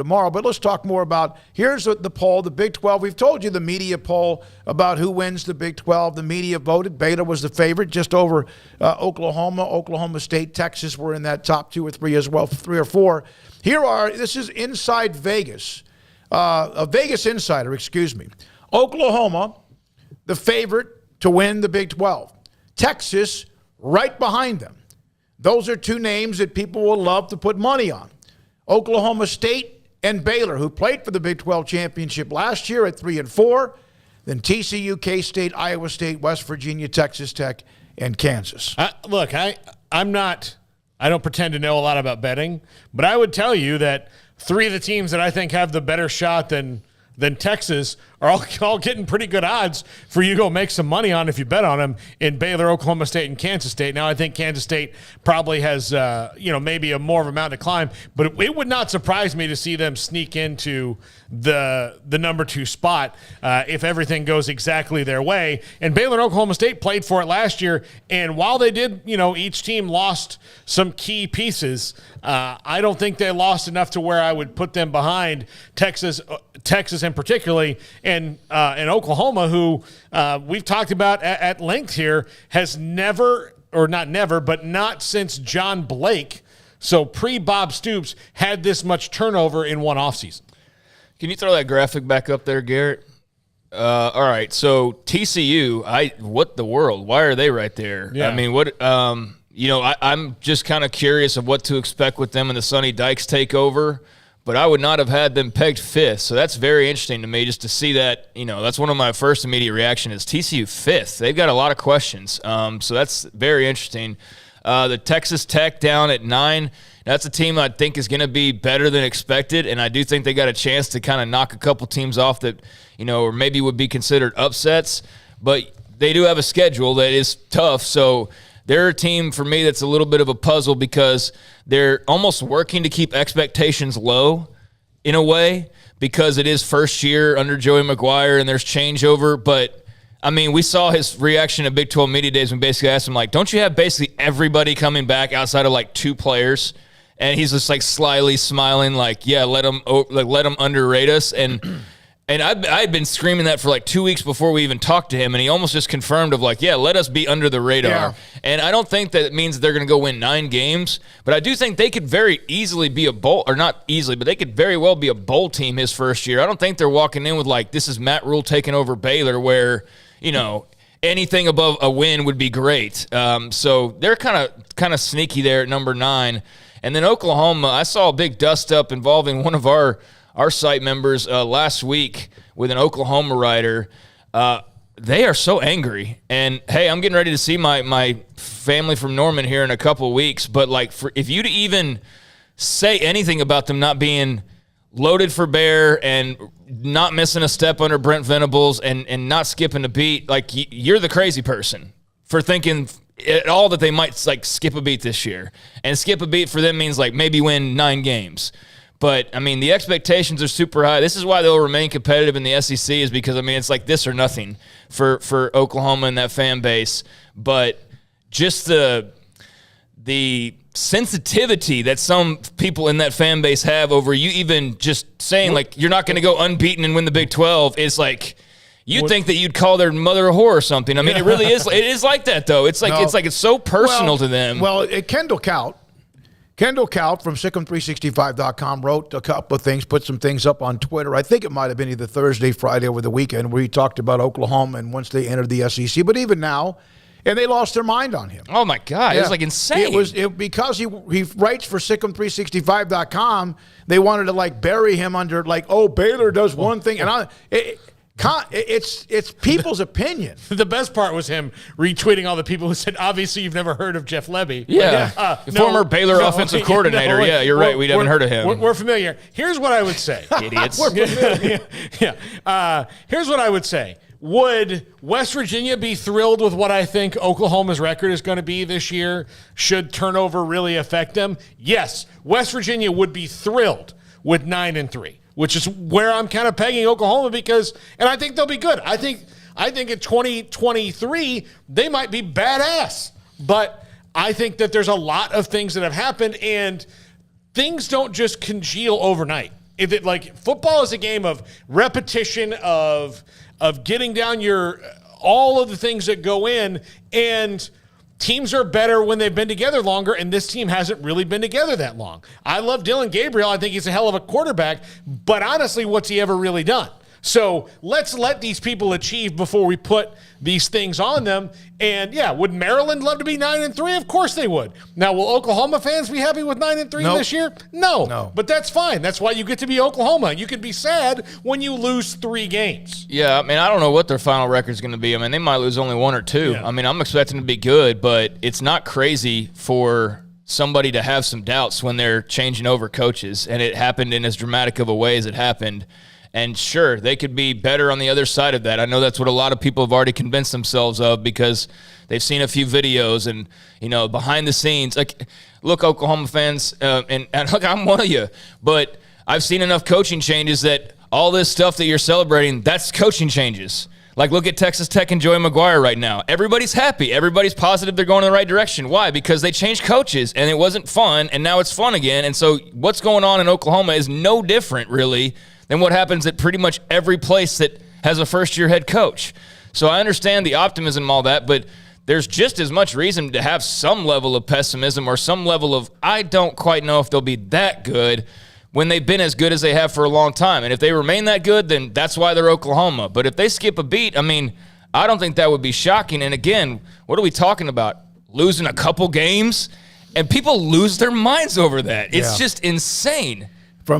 tomorrow. But let's talk more about, here's the poll, the Big 12. We've told you the media poll about who wins the Big 12. The media voted. Baylor was the favorite, just over Oklahoma. Oklahoma State, Texas were in that top 2 or 3 as well, 3 or 4. This is Inside Vegas, a Vegas Insider, excuse me. Oklahoma, the favorite to win the Big 12. Texas, right behind them. Those are 2 names that people will love to put money on. Oklahoma State and Baylor, who played for the Big 12 championship last year at 3 and 4. Then TCU, K-State, Iowa State, West Virginia, Texas Tech, and Kansas. I don't pretend to know a lot about betting, but I would tell you that 3 of the teams that I think have the better shot than Texas are all getting pretty good odds for you to go make some money on if you bet on them in Baylor, Oklahoma State, and Kansas State. Now, I think Kansas State probably has, maybe a more of a mountain to climb, but it would not surprise me to see them sneak into the number 2 spot if everything goes exactly their way. And Baylor and Oklahoma State played for it last year, and while they did, each team lost some key pieces, I don't think they lost enough to where I would put them behind Texas and particularly and Oklahoma, who we've talked about at length here, has never, or not never, but not since John Blake, so pre-Bob Stoops, had this much turnover in one offseason. Can you throw that graphic back up there, Garrett? All right, so TCU, what the world? Why are they right there? Yeah. I mean, what? I'm just kind of curious of what to expect with them in the Sonny Dykes takeover. But I would not have had them pegged 5th. So that's very interesting to me just to see that, that's one of my first immediate reaction is TCU 5th. They've got a lot of questions. So that's very interesting. The Texas Tech down at 9, that's a team I think is going to be better than expected. And I do think they got a chance to kind of knock a couple teams off that, or maybe would be considered upsets. But they do have a schedule that is tough. So they're a team for me that's a little bit of a puzzle because they're almost working to keep expectations low in a way because it is first year under Joey McGuire and there's changeover. But, I mean, we saw his reaction at Big 12 Media Days when basically asked him, don't you have basically everybody coming back outside of, 2 players? And he's just, slyly smiling yeah, let them underrate us. And I'd been screaming that for 2 weeks before we even talked to him, and he almost just confirmed of yeah, let us be under the radar. Yeah. And I don't think that it means they're going to go win 9 games, but I do think they could very easily be a bowl, or not easily, but they could very well be a bowl team his first year. I don't think they're walking in with this is Matt Rule taking over Baylor where, anything above a win would be great. So they're kind of sneaky there at number 9. And then Oklahoma, I saw a big dust-up involving one of our site members last week with an Oklahoma writer. They are so angry. And, hey, I'm getting ready to see my family from Norman here in a couple of weeks. But, if you to even say anything about them not being loaded for bear and not missing a step under Brent Venables and not skipping a beat, you're the crazy person for thinking at all that they might, skip a beat this year. And skip a beat for them means, maybe win 9 games. But, I mean, the expectations are super high. This is why they'll remain competitive in the SEC is because, I mean, it's this or nothing for Oklahoma and that fan base. But just the sensitivity that some people in that fan base have over you even just saying, you're not going to go unbeaten and win the Big 12 is you'd think that you'd call their mother a whore or something. I mean, it really is. It is like that, though. It's it's so personal to them. Well, Kendall Kaut from Sikkim365.com wrote a couple of things, put some things up on Twitter. I think it might have been either Thursday, Friday, over the weekend where he talked about Oklahoma and once they entered the SEC. But even now, and they lost their mind on him. Oh, my God. Yeah. It was insane. Because he writes for Sikkim365.com, they wanted to bury him under Baylor does one thing. And it's people's opinion. The best part was him retweeting all the people who said, obviously you've never heard of Jeff Levy. Yeah. Former Baylor offensive coordinator. Yeah, you're right. We haven't heard of him. We're familiar. Here's what I would say. Idiots. We're familiar. Yeah. Here's what I would say. Would West Virginia be thrilled with what I think Oklahoma's record is going to be this year? Should turnover really affect them? Yes. West Virginia would be thrilled with 9-3. Which is where I'm kind of pegging Oklahoma and I think they'll be good. I think in 2023, they might be badass. But I think that there's a lot of things that have happened, and things don't just congeal overnight. Like football is a game of repetition, of getting down all of the things that go in, and teams are better when they've been together longer, and this team hasn't really been together that long. I love Dylan Gabriel. I think he's a hell of a quarterback, but honestly, what's he ever really done? So let's let these people achieve before we put these things on them. And yeah, would Maryland love to be 9-3? Of course they would. Now, will Oklahoma fans be happy with 9-3 this year? No. But that's fine. That's why you get to be Oklahoma. You can be sad when you lose 3 games. Yeah, I mean, I don't know what their final record is going to be. I mean, they might lose only 1 or 2. Yeah. I mean, I'm expecting to be good, but it's not crazy for somebody to have some doubts when they're changing over coaches, and it happened in as dramatic of a way as it happened. And sure, they could be better on the other side of that. I know that's what a lot of people have already convinced themselves of because they've seen a few videos and, behind the scenes. Like, look, Oklahoma fans, and look, I'm one of you, but I've seen enough coaching changes that all this stuff that you're celebrating, that's coaching changes. Like, look at Texas Tech and Joey McGuire right now. Everybody's happy. Everybody's positive they're going in the right direction. Why? Because they changed coaches, and it wasn't fun, and now it's fun again. And so what's going on in Oklahoma is no different, really, than what happens at pretty much every place that has a first-year head coach. So I understand the optimism and all that, but there's just as much reason to have some level of pessimism or some level of, I don't quite know if they'll be that good when they've been as good as they have for a long time. And if they remain that good, then that's why they're Oklahoma. But if they skip a beat, I mean, I don't think that would be shocking. And again, what are we talking about? Losing a couple games? And people lose their minds over that. It's just insane.